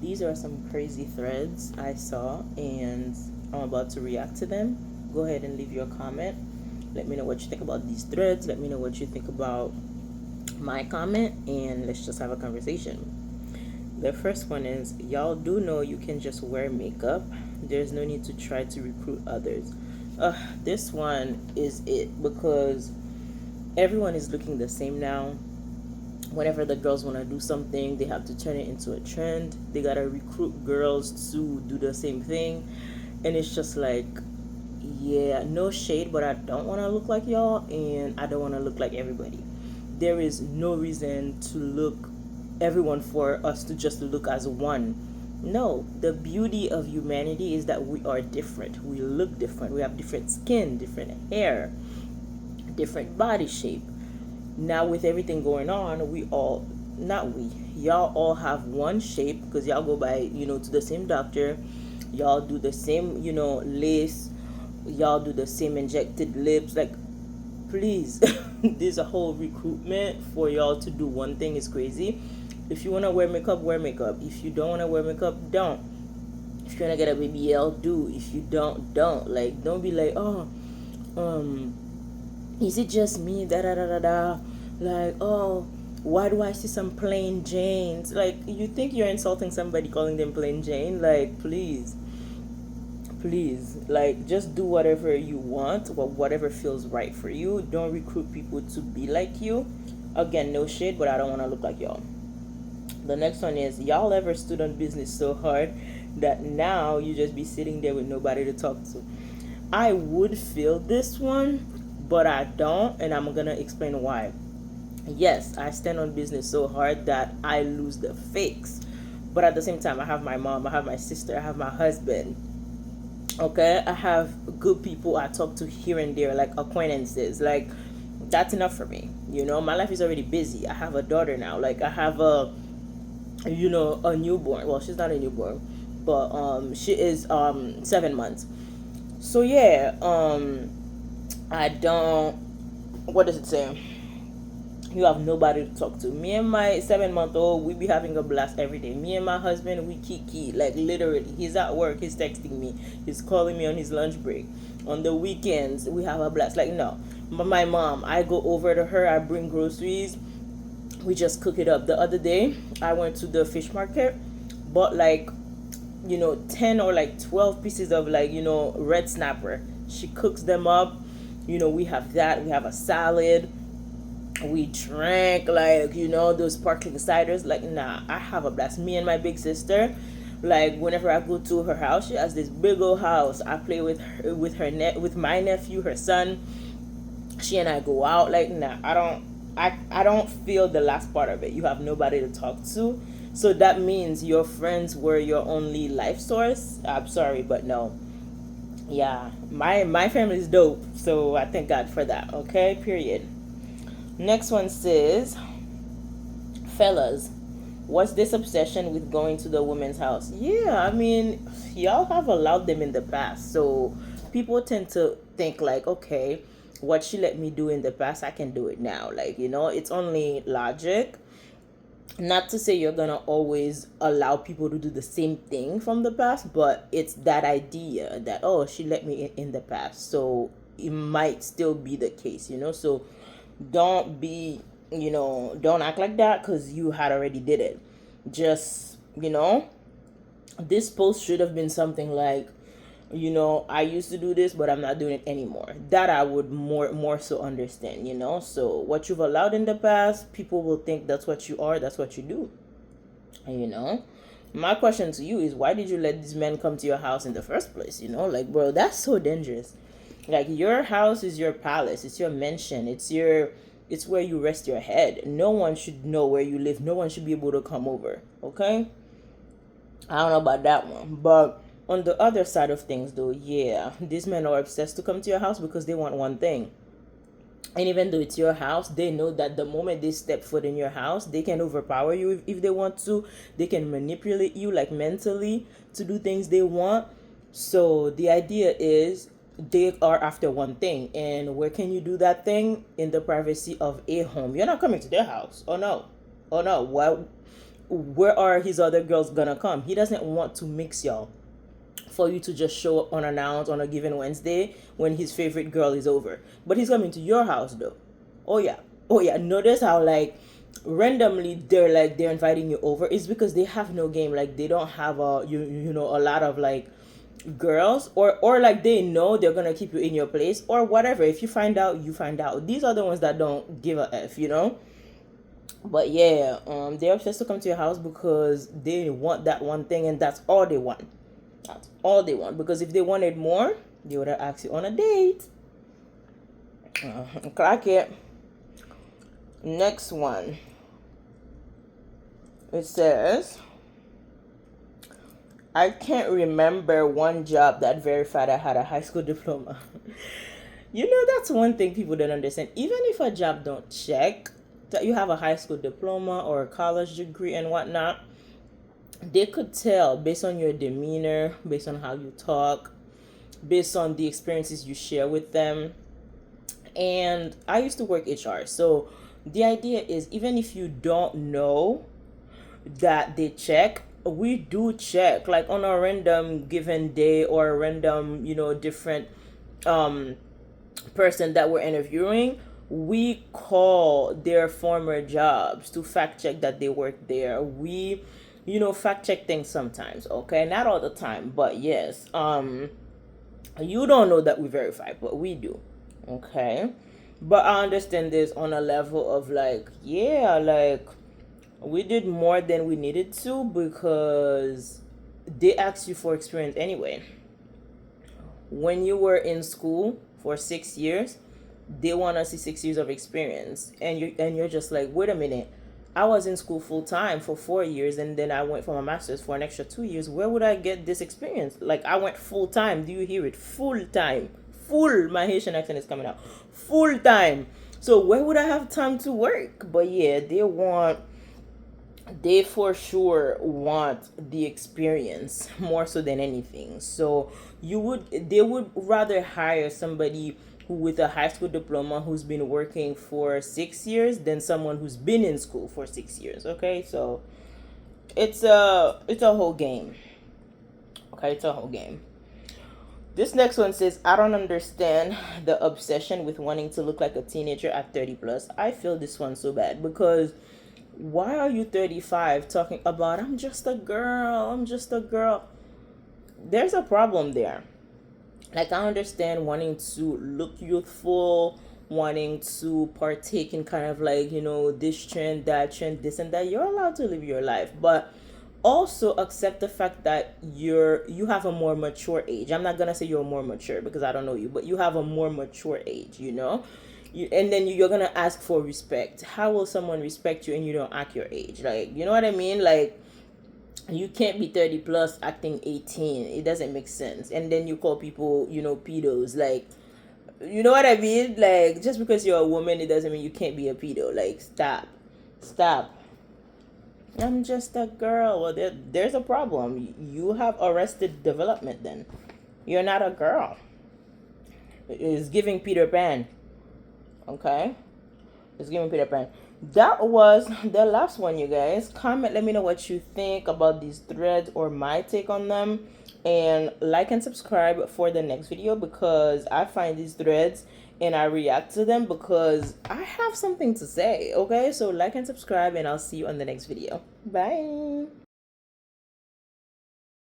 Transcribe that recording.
these are some crazy threads I saw, and I'm about to react to them. Go ahead and leave your comment. Let me know what you think about these threads. Let me know what you think about my comment, and let's just have a conversation. The first one is, y'all do know you can just wear makeup. There's no need to try to recruit others. This one is it, because everyone is looking the same now. Whenever the girls want to do something, they have to turn it into a trend. They gotta recruit girls to do the same thing, and it's just like, yeah, no shade, but I don't want to look like y'all, and I don't want to look like everybody. There is no reason to look everyone for us to just look as one. No, the beauty of humanity is that we are different. We look different. We have different skin, different hair, different body shape. Now with everything going on, we all, not we, y'all all have one shape, because y'all go by, to the same doctor. Y'all do the same, lace. Y'all do the same injected lips. Like, please, there's a whole recruitment for y'all to do one thing is crazy. If you want to wear makeup, wear makeup. If you don't want to wear makeup, don't. If you want to get a BBL, do. If you don't. Like, don't be like, oh, um is it just me, da da da da da, like, oh, why do I see some plain Janes? Like, you think you're insulting somebody calling them plain Jane? Like, please, like, just do whatever you want, or whatever feels right for you. Don't recruit people to be like you. Again, no shade, but I don't want to look like y'all. The next one is, y'all ever stood on business so hard that now you just be sitting there with nobody to talk to? I would feel this one, but I don't, and I'm gonna explain why. Yes, I stand on business so hard that I lose the fakes, but at the same time, I have my mom, I have my sister, I have my husband. Okay, I have good people I talk to here and there, like acquaintances. Like, that's enough for me. My life is already busy. I have a daughter now. Like, I have a newborn. Well, she's not a newborn, but she is 7 months. So yeah, I don't. What does it say? You have nobody to talk to. Me and my 7 month old, we be having a blast every day. Me and my husband, we kiki. Like, literally, he's at work, he's texting me, he's calling me on his lunch break. On the weekends, we have a blast. Like, no. But my mom, I go over to her, I bring groceries, we just cook it up. The other day, I went to the fish market, bought like, 10 or like 12 pieces of, like, red snapper. She cooks them up. We have that. We have a salad. We drank, like, those sparkling ciders. Like, nah, I have a blast. Me and my big sister, like, whenever I go to her house, she has this big old house. I play with my nephew, her son. She and I go out. Like, nah, I don't feel the last part of it. You have nobody to talk to. So that means your friends were your only life source. I'm sorry, but no. Yeah, my family is dope. So I thank God for that. Okay, period. Next one says, fellas, what's this obsession with going to the woman's house? Yeah, I mean, y'all have allowed them in the past. So people tend to think like, okay, what she let me do in the past, I can do it now. Like, it's only logic. Not to say you're gonna always allow people to do the same thing from the past, but it's that idea that, oh, she let me in the past, so it might still be the case. So don't be, don't act like that because you had already did it. Just, this post should have been something like, I used to do this, but I'm not doing it anymore. That I would more so understand. So what you've allowed in the past, people will think that's what you are, that's what you do. My question to you is, why did you let these men come to your house in the first place? Like, bro, that's so dangerous. Like, your house is your palace, it's your mansion, it's where you rest your head. No one should know where you live. No one should be able to come over. Okay, I don't know about that one, but on the other side of things, though, yeah, these men are obsessed to come to your house because they want one thing. And even though it's your house, they know that the moment they step foot in your house, they can overpower you if they want to. They can manipulate you, like, mentally, to do things they want. So the idea is, they are after one thing. And where can you do that thing? In the privacy of a home. You're not coming to their house. Oh no. Oh no. where are his other girls gonna come? He doesn't want to mix y'all for you to just show up unannounced on a given Wednesday when his favorite girl is over. But he's coming to your house though. Oh yeah. Oh yeah. Notice how like randomly they're inviting you over. It's because they have no game. Like they don't have you know a lot of like girls, or like they know they're gonna keep you in your place or whatever. If you find out, you find out. These are the ones that don't give a f, you know. But yeah, they're obsessed to come to your house because they want that one thing, and that's all they want. That's all they want. Because if they wanted more, they would have asked you on a date. Clock it. Next one. It says, I can't remember one job that verified I had a high school diploma. You know, that's one thing people don't understand. Even if a job don't check that you have a high school diploma or a college degree and whatnot, they could tell based on your demeanor, based on how you talk, based on the experiences you share with them. And I used to work HR, so the idea is even if you don't know that they check, we do check like on a random given day or a random, you know, different um person that we're interviewing. We call their former jobs to fact check that they work there. We, you know, fact check things sometimes. Okay, not all the time, but yes. You don't know that we verify, but we do. Okay, but I understand this on a level of like, yeah, like we did more than we needed to because they asked you for experience anyway. When you were in school for 6 years, they want to see 6 years of experience, and you're just like, wait a minute, I was in school full time for 4 years, and then I went for my master's for an extra 2 years. Where would I get this experience? Like I went full time. Do you hear it? Full time. Full. My Haitian accent is coming out. Full time. So where would I have time to work? But yeah, they for sure want the experience more so than anything. So they would rather hire somebody who with a high school diploma who's been working for 6 years than someone who's been in school for 6 years. Okay, so it's a whole game. Okay, it's a whole game. This next one says, I don't understand the obsession with wanting to look like a teenager at 30 plus. I feel this one so bad because why are you 35 talking about I'm just a girl, I'm just a girl? There's a problem there. Like I understand wanting to look youthful, wanting to partake in kind of like, you know, this trend, that trend, this and that. You're allowed to live your life, but also accept the fact that you have a more mature age. I'm not gonna say you're more mature because I don't know you, but you have a more mature age, you know. And then you're gonna ask for respect. How will someone respect you and you don't act your age? Like, you know what I mean? Like, you can't be 30 plus acting 18. It doesn't make sense. And then you call people, you know, pedos. Like, you know what I mean? Like, just because you're a woman, it doesn't mean you can't be a pedo. Like, stop. I'm just a girl. Well, there's a problem. You have arrested development. Then you're not a girl. It's giving Peter Pan. Okay, it's giving Peter Pan. That was the last one, you guys. Comment, let me know what you think about these threads or my take on them, and like and subscribe for the next video because I find these threads and I react to them because I have something to say. Okay, so like and subscribe, and I'll see you on the next video. Bye.